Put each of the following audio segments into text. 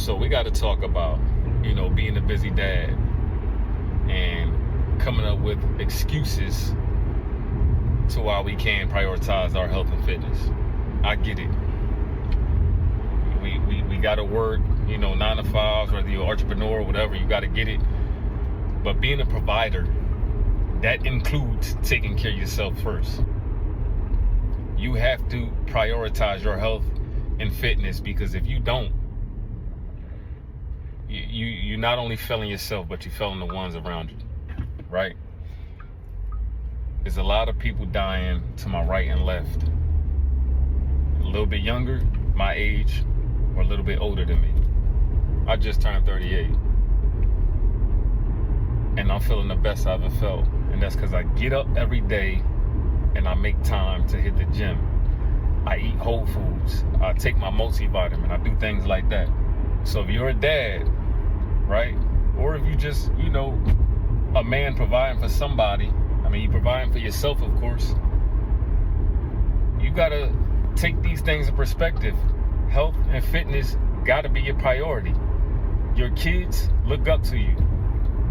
So we got to talk about, being a busy dad and coming up with excuses to why we can't prioritize our health and fitness. I get it. We got to work, 9 to 5, whether you're an entrepreneur or whatever, you got to get it. But being a provider, that includes taking care of yourself first. You have to prioritize your health and fitness, because if you don't, you're not only failing yourself, but you're failing the ones around you, right? There's a lot of people dying to my right and left, a little bit younger, my age, or a little bit older than me. I just turned 38, and I'm feeling the best I've ever felt, and that's because I get up every day and I make time to hit the gym. I eat whole foods, I take my multivitamin, I do things like that. So if you're a dad, right, or if you just, a man providing for somebody, you're providing for yourself, of course, you gotta take these things in perspective. Health and fitness gotta be your priority. Your kids look up to you.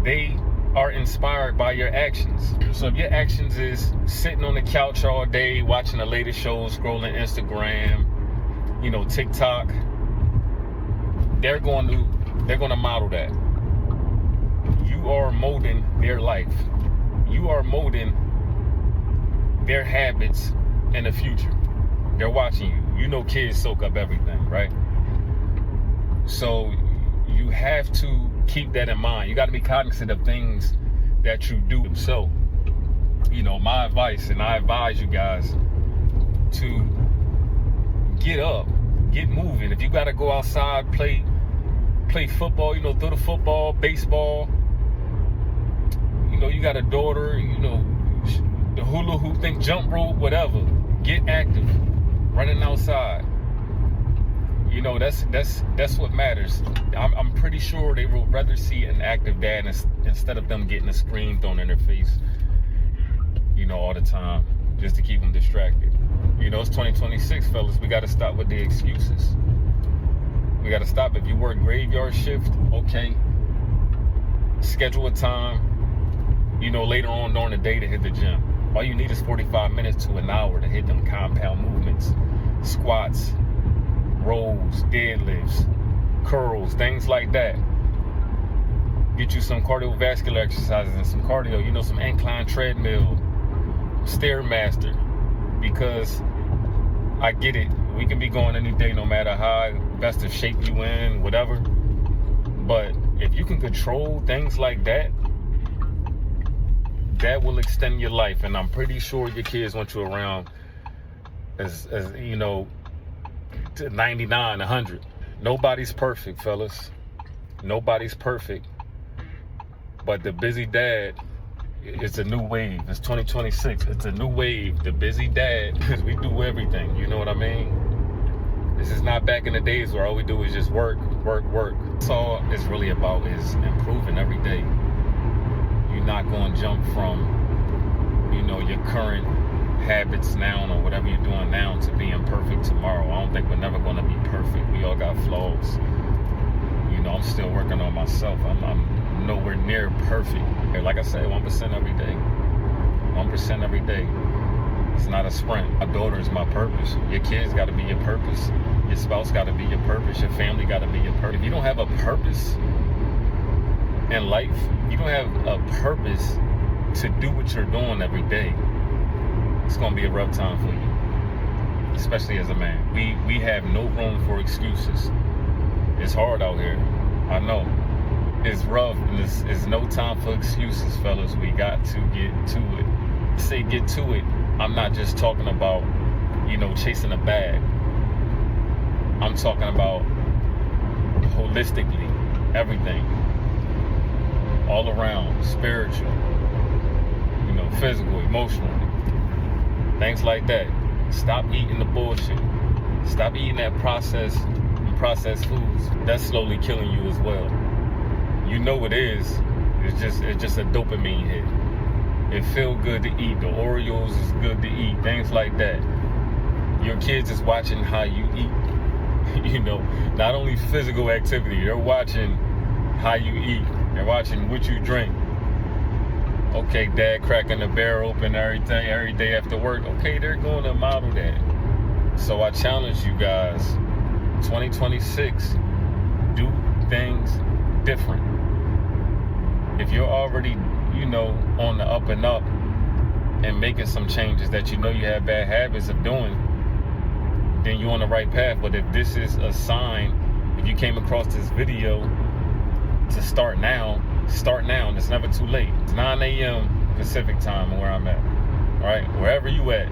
They are inspired by your actions. So if your actions is sitting on the couch all day, watching the latest shows, scrolling Instagram, TikTok, they're going to model that. You are molding their life. You are molding their habits in the future. They're watching you. Kids soak up everything, right? So you have to keep that in mind. You got to be cognizant of things that you do. So, my advice, and I advise you guys to get up, get moving. If you got to go outside, play football, throw the football, baseball. You got a daughter, the hula hoop thing, jump rope, whatever. Get active, running outside. That's what matters. I'm pretty sure they would rather see an active dad instead of them getting a screen thrown in their face, all the time, just to keep them distracted. It's 2026, fellas. We got to stop with the excuses. We got to stop. If you work graveyard shift, okay, schedule a time, later on during the day to hit the gym. All you need is 45 minutes to an hour to hit them compound movements, squats, rows, deadlifts, curls, things like that. Get you some cardiovascular exercises and some cardio, some incline treadmill, Stairmaster, because I get it. We can be going any day, no matter how best of shape you in, whatever. But if you can control things like that, that will extend your life. And I'm pretty sure your kids want you around as to 99, 100. Nobody's perfect, fellas. Nobody's perfect. But the busy dad is a new wave. It's 2026. It's a new wave. The busy dad, because we do everything. You know what I mean? This is not back in the days where all we do is just work. That's all it's really about, is improving every day. You're not going to jump from, your current habits now or whatever you're doing now to being perfect tomorrow. I don't think we're never going to be perfect. We all got flaws. I'm still working on myself. I'm nowhere near perfect. Like I said, 1% every day. 1% every day. It's not a sprint. My daughter is my purpose. Your kids got to be your purpose. Your spouse got to be your purpose. Your family got to be your purpose. If you don't have a purpose in life, you don't have a purpose to do what you're doing every day, it's going to be a rough time for you, especially as a man. We have no room for excuses. It's hard out here. I know. It's rough, and it's no time for excuses, fellas. We got to get to it. Say get to it, I'm not just talking about, chasing a bag. I'm talking about holistically, everything. All around, spiritual, physical, emotional, things like that. Stop eating the bullshit. Stop eating that processed foods. That's slowly killing you as well. It is. It's just a dopamine hit. It feel good to eat. The Oreos is good to eat. Things like that. Your kids is watching how you eat. You know, not only physical activity, they're watching how you eat. They're watching what you drink. Okay, dad cracking the beer open every day after work. Okay, they're going to model that. So I challenge you guys, 2026, do things different. If you're already, you know, on the up and up and making some changes that you know you have bad habits of doing, then you're on the right path. But if this is a sign, if you came across this video to start now, and it's never too late. It's 9 a.m. Pacific time where I'm at. All right, wherever you at.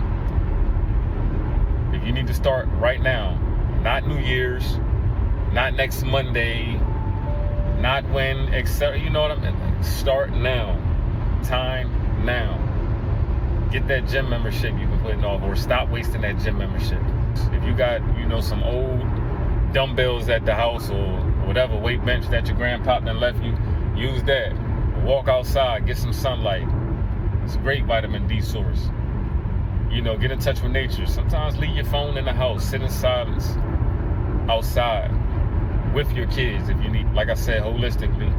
If you need to start right now, not New Year's, not next Monday, not when, etc. You know what I mean? Start now. Time now. Get that gym membership you've been putting off, or stop wasting that gym membership. If you got, you know, some old dumbbells at the house or whatever weight bench that your grandpa done left you, use that. Walk outside, get some sunlight. It's a great vitamin D source. You know, get in touch with nature. Sometimes leave your phone in the house, sit in silence outside with your kids if you need. Like I said, holistically,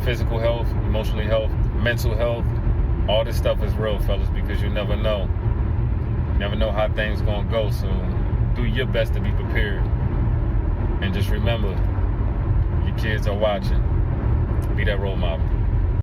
physical health, emotional health, mental health, all this stuff is real, fellas, because you never know. You never know how things gonna go. So do your best to be prepared. And just remember, your kids are watching. Be that role model.